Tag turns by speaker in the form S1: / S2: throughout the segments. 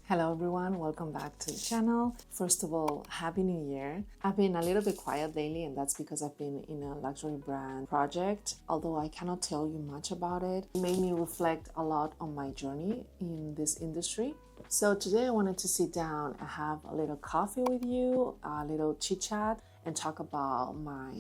S1: Hello everyone, welcome back to the channel. First of all, Happy New Year. I've been a little bit quiet lately, and that's because I've been in a luxury brand project. Although I cannot tell you much about it, it made me reflect a lot on my journey in this industry. So today I wanted to sit down and have a little coffee with you, a little chit chat, and talk about my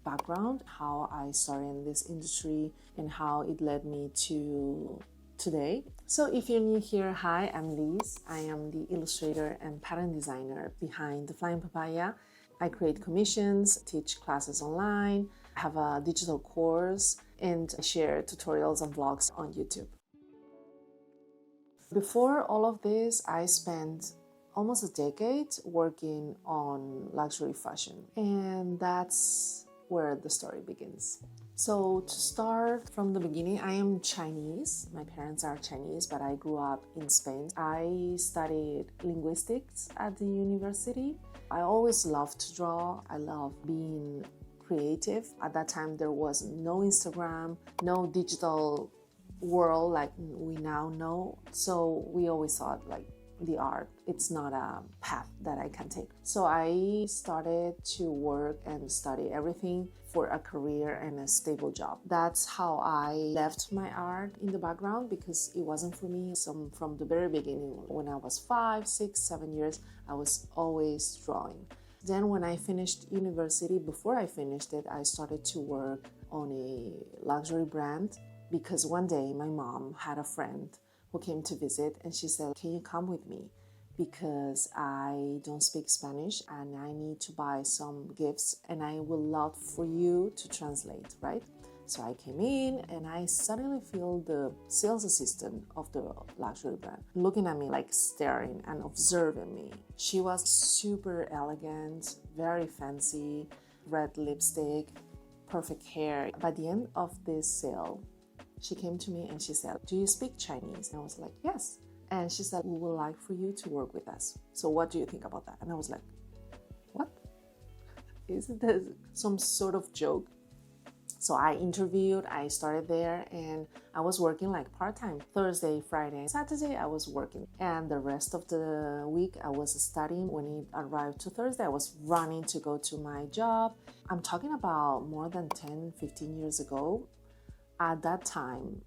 S1: background, how I started in this industry, and how it led me to today. So if you're new here, hi, I'm Liz. I am the illustrator and pattern designer behind the Flying Papaya. I create commissions, teach classes online, have a digital course, and share tutorials and vlogs on YouTube. Before all of this, I spent almost a decade working on luxury fashion, and that's where the story begins. So to start from the beginning, I am Chinese. My parents are Chinese, but I grew up in Spain. I studied linguistics at the university. I always loved to draw. I love being creative. At that time, there was no Instagram, no digital world like we now know. So we always thought like the art, it's not a path that I can take. So I started to work and study everything for a career and a stable job. That's how I left my art in the background because it wasn't for me. So from the very beginning, when I was 5, 6, 7 years, I was always drawing. Then when I finished university, before I finished it, I started to work on a luxury brand because one day my mom had a friend who came to visit, and she said, "Can you come with me? Because I don't speak Spanish and I need to buy some gifts and I would love for you to translate," right? So I came in and I suddenly feel the sales assistant of the luxury brand looking at me, like staring and observing me. She was super elegant, very fancy, red lipstick, perfect hair. By the end of this sale, she came to me and she said, "Do you speak Chinese?" And I was like, "Yes." And she said, "We would like for you to work with us. So what do you think about that?" And I was like, "What? Isn't this some sort of joke?" So I interviewed, I started there, and I was working like part-time. Thursday, Friday, Saturday, I was working. And the rest of the week, I was studying. When it arrived to Thursday, I was running to go to my job. I'm talking about more than 10, 15 years ago. At that time,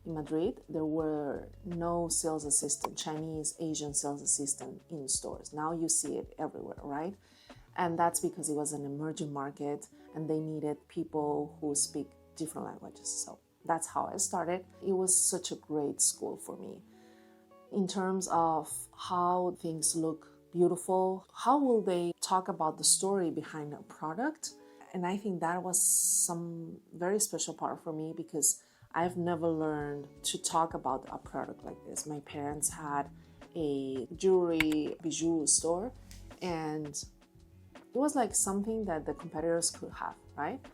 S1: in Madrid, there were no sales assistant, Chinese, Asian sales assistant in stores. Now you see it everywhere, right? And that's because it was an emerging market and they needed people who speak different languages. So that's how I started. It was such a great school for me. In terms of how things look beautiful, how will they talk about the story behind a product? And I think that was some very special part for me because I've never learned to talk about a product like this. My parents had a jewelry bijou store, and it was like something that the competitors could have, right?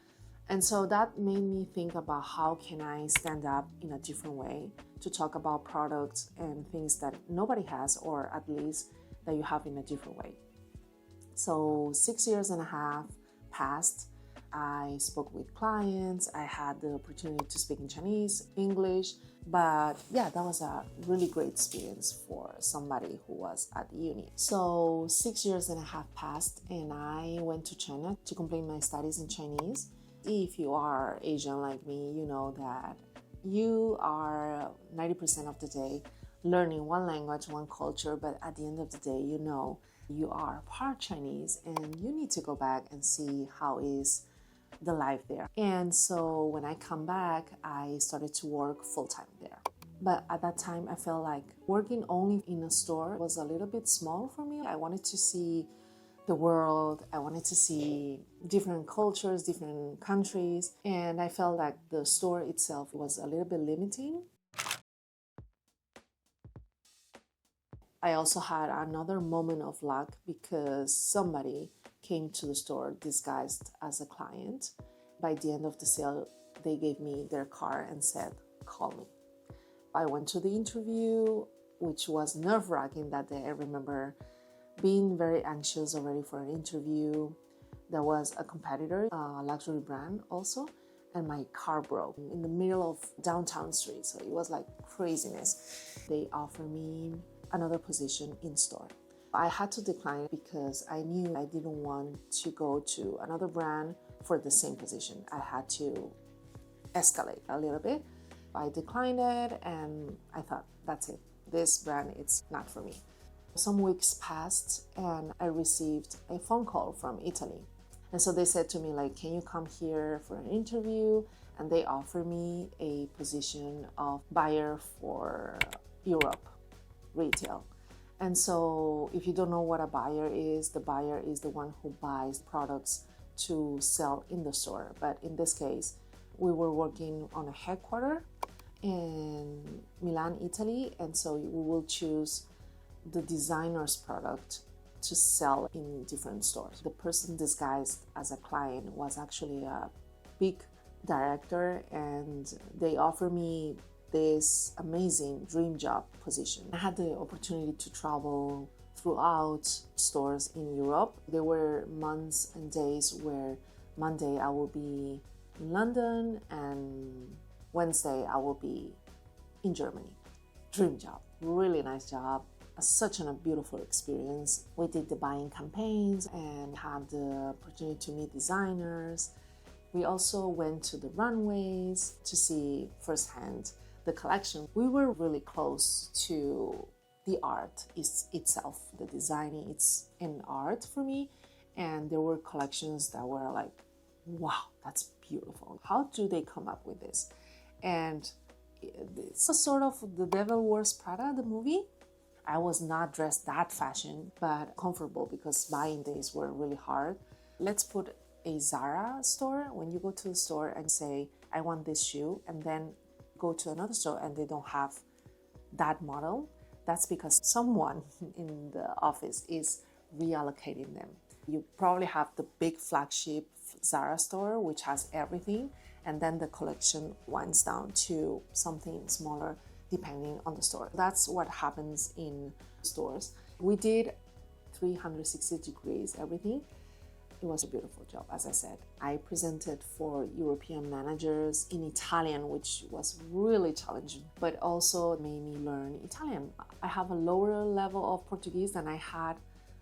S1: And so that made me think about how can I stand up in a different way to talk about products and things that nobody has, or at least that you have in a different way. So 6 years and a half passed. I spoke with clients. I had the opportunity to speak in Chinese, English, but yeah, that was a really great experience for somebody who was at uni. So 6 years and a half passed and I went to China to complete my studies in Chinese. If you are Asian like me, you know that you are 90% of the day learning one language, one culture, but at the end of the day, you know you are part Chinese and you need to go back and see how is the life there. And so when I come back, I started to work full-time there. But at that time, I felt like working only in a store was a little bit small for me. I wanted to see the world. I wanted to see different cultures, different countries. And I felt like the store itself was a little bit limiting. I also had another moment of luck because somebody came to the store disguised as a client. By the end of the sale, they gave me their card and said, "Call me." I went to the interview, which was nerve-wracking that day. I remember being very anxious already for an interview. There was a competitor, a luxury brand also, and my car broke in the middle of downtown street. So it was like craziness. They offered me another position in store. I had to decline because I knew I didn't want to go to another brand for the same position. I had to escalate a little bit. I declined it and I thought, that's it. This brand, it's not for me. Some weeks passed and I received a phone call from Italy. And so they said to me, like, can you come here for an interview? And they offered me a position of buyer for Europe retail. And so if you don't know what a buyer is, the buyer is the one who buys products to sell in the store. But in this case, we were working on a headquarters in Milan, Italy. And so we will choose the designer's product to sell in different stores. The person disguised as a client was actually a big director, and they offered me this amazing dream job position. I had the opportunity to travel throughout stores in Europe. There were months and days where Monday I will be in London and Wednesday I will be in Germany. Dream job, really nice job. Such a beautiful experience. We did the buying campaigns and had the opportunity to meet designers. We also went to the runways to see firsthand the collection. We were really close to the art itself. The designing, it's an art for me. And there were collections that were like, wow, that's beautiful. How do they come up with this? And it's a sort of The Devil Wears Prada, the movie. I was not dressed that fashion, but comfortable because buying days were really hard. Let's put a Zara store. When you go to the store and say, I want this shoe, and then go to another store and they don't have that model, that's because someone in the office is reallocating them. You probably have the big flagship Zara store, which has everything, and then the collection winds down to something smaller depending on the store. That's what happens in stores. We did 360 degrees, everything. It was a beautiful job, as I said. I presented for European managers in Italian, which was really challenging, but also made me learn Italian. I have a lower level of Portuguese than I had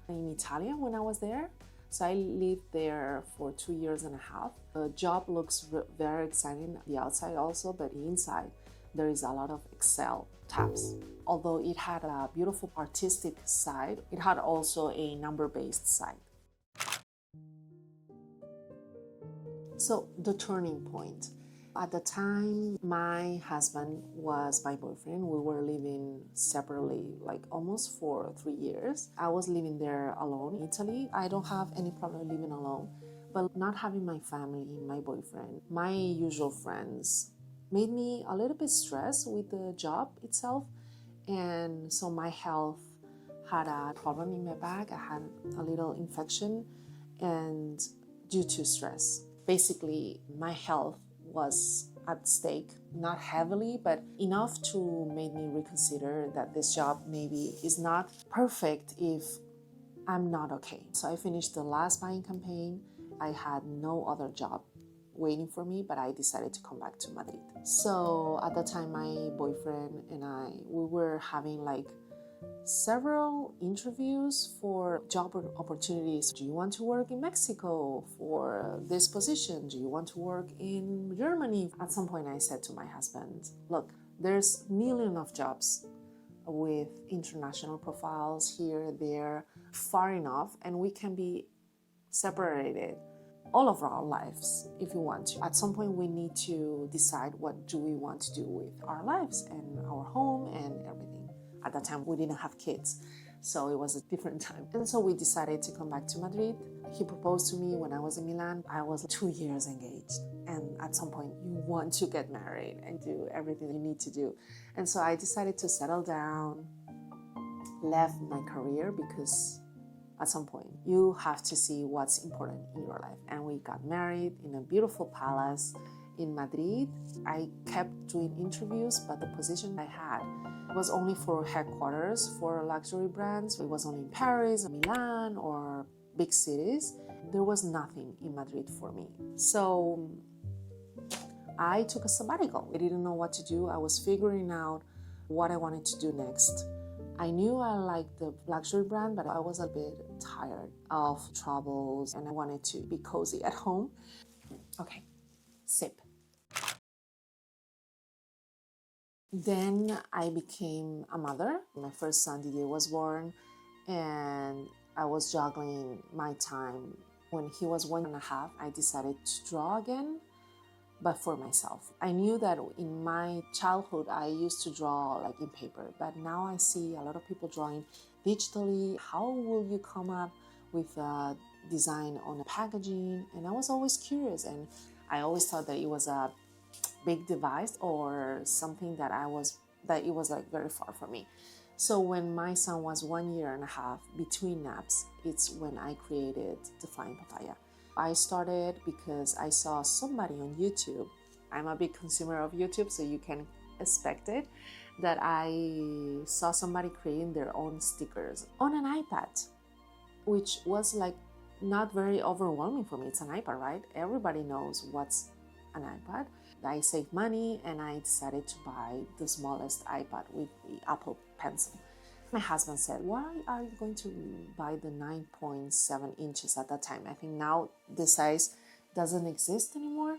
S1: in Italian when I was there. So I lived there for 2 years and a half. The job looks very exciting, the outside also, but the inside, there is a lot of Excel tabs. Although it had a beautiful artistic side, it had also a number-based side. So the turning point. At the time, my husband was my boyfriend. We were living separately, like almost for 3 years. I was living there alone in Italy. I don't have any problem living alone, but not having my family, my boyfriend, my usual friends, made me a little bit stressed with the job itself. And so my health had a problem in my back. I had a little infection, and due to stress. Basically, my health was at stake, not heavily, but enough to make me reconsider that this job maybe is not perfect if I'm not okay. So I finished the last buying campaign. I had no other job waiting for me, but I decided to come back to Madrid. So at that time, my boyfriend and we were having like several interviews for job opportunities. Do you want to work in Mexico for this position? Do you want to work in Germany? At some point I said to my husband, look, there's millions of jobs with international profiles here, there, far enough, and we can be separated all of our lives if you want to. At some point we need to decide what do we want to do with our lives and our home and everything. At that time we didn't have kids, so it was a different time. And so we decided to come back to Madrid. He proposed to me when I was in Milan. I was 2 years engaged, and at some point you want to get married and do everything you need to do. And so I decided to settle down, left my career, because at some point you have to see what's important in your life. And we got married in a beautiful palace in Madrid. I kept doing interviews, but the position I had was only for headquarters for luxury brands. It was only in Paris, Milan, or big cities. There was nothing in Madrid for me. So I took a sabbatical. I didn't know what to do. I was figuring out what I wanted to do next. I knew I liked the luxury brand, but I was a bit tired of troubles and I wanted to be cozy at home. Okay, sip. Then I became a mother. My first son, Didier, was born, and I was juggling my time. When he was 1.5, I decided to draw again, but for myself. I knew that in my childhood, I used to draw like in paper, but now I see a lot of people drawing digitally. How will you come up with a design on a packaging? And I was always curious, and I always thought that it was a big device or something that it was like very far from me. So when my son was 1.5 years between naps, it's when I created the Flying Papaya. I started because I saw somebody on YouTube. I'm a big consumer of YouTube, so you can expect it, that I saw somebody creating their own stickers on an iPad, which was like not very overwhelming for me. It's an iPad, right? Everybody knows what's an iPad. I saved money and I decided to buy the smallest iPad with the Apple Pencil. My husband said, why are you going to buy the 9.7 inches at that time? I think now the size doesn't exist anymore,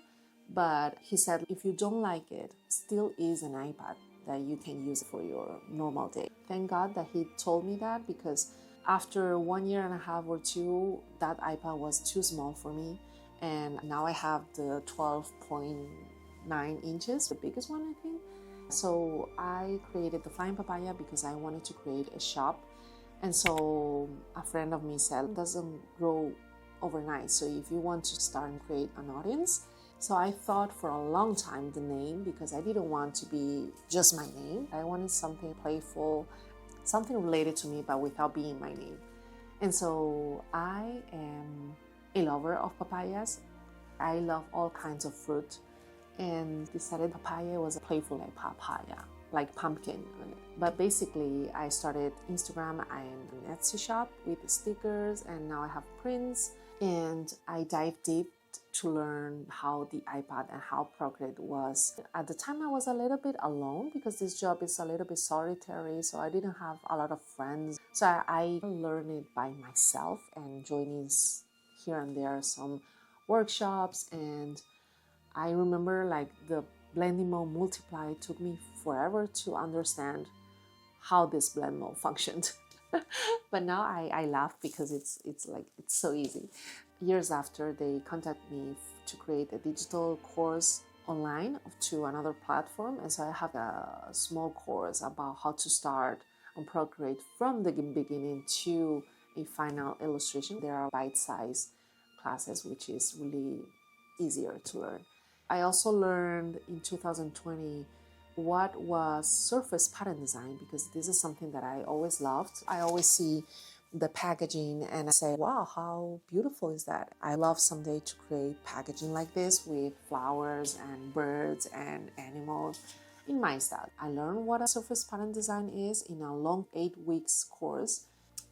S1: but he said, if you don't like it, still is an iPad that you can use for your normal day. Thank God that he told me that, because after 1.5 years or 2, that iPad was too small for me. And now I have the 12.9 inches, the biggest one, I think. So I created the Flying Papaya because I wanted to create a shop. And so a friend of me said, it doesn't grow overnight. So if you want to start and create an audience. So I thought for a long time the name, because I didn't want to be just my name. I wanted something playful, something related to me, but without being my name. And so I am a lover of papayas. I love all kinds of fruit, and decided papaya was a playful like papaya, like pumpkin. But basically, I started Instagram and an Etsy shop with stickers, and now I have prints. And I dive deep to learn how the iPad and how Procreate was. At the time, I was a little bit alone because this job is a little bit solitary, so I didn't have a lot of friends. So I learned it by myself and joining here and there some workshops. And I remember like the blending mode multiply took me forever to understand how this blend mode functioned. But now I laugh because it's so easy. Years after, they contacted me to create a digital course online to another platform. And so I have a small course about how to start on Procreate from the beginning to a final illustration. There are bite-sized classes, which is really easier to learn. I also learned in 2020 what was surface pattern design, because this is something that I always loved. I always see the packaging and I say, wow, how beautiful is that? I love someday to create packaging like this with flowers and birds and animals in my style. I learned what a surface pattern design is in a long 8 weeks course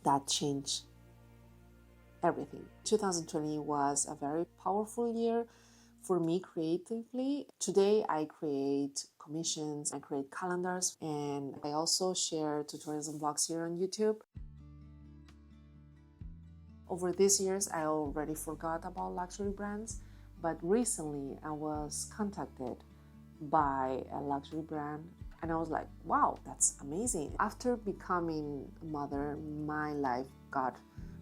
S1: that changed everything. 2020 was a very powerful year for me creatively. Today I create commissions, I create calendars, and I also share tutorials and vlogs here on YouTube. Over these years, I already forgot about luxury brands, but recently I was contacted by a luxury brand and I was like, wow, that's amazing. After becoming a mother, my life got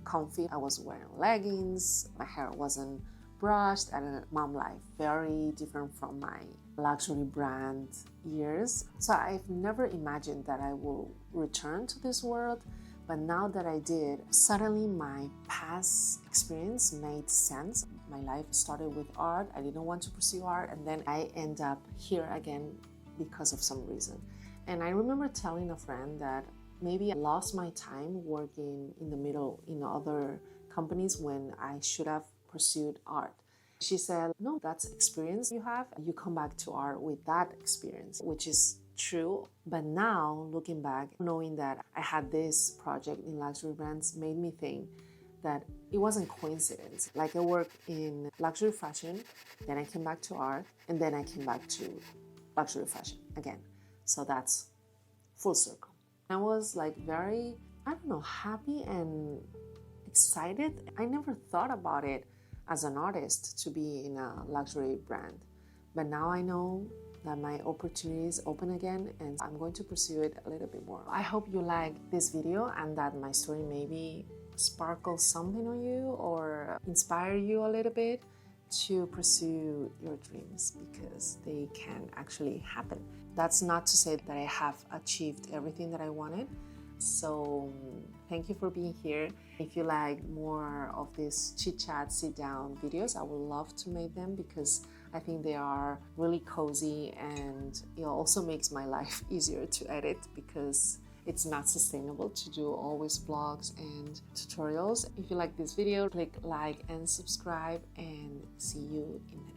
S1: comfy. I was wearing leggings, my hair wasn't brushed, and mom life, very different from my luxury brand years. So I've never imagined that I will return to this world, but now that I did, suddenly my past experience made sense. My life started with art. I didn't want to pursue art, and then I end up here again because of some reason. And I remember telling a friend that maybe I lost my time working in the middle in other companies when I should have pursued art. She said, no, that's experience you have. You come back to art with that experience, which is true. But now, looking back, knowing that I had this project in luxury brands made me think that it wasn't coincidence. Like I worked in luxury fashion, then I came back to art, and then I came back to luxury fashion again. So that's full circle. I was like very, I don't know, happy and excited. I never thought about it as an artist to be in a luxury brand. But now I know that my opportunity is open again and I'm going to pursue it a little bit more. I hope you like this video and that my story maybe sparkles something on you or inspire you a little bit to pursue your dreams, because they can actually happen. That's not to say that I have achieved everything that I wanted. So thank you for being here. If you like more of these chit chat, sit down videos, I would love to make them, because I think they are really cozy, and it also makes my life easier to edit, because it's not sustainable to do always vlogs and tutorials. If you like this video, click like and subscribe, and see you in the next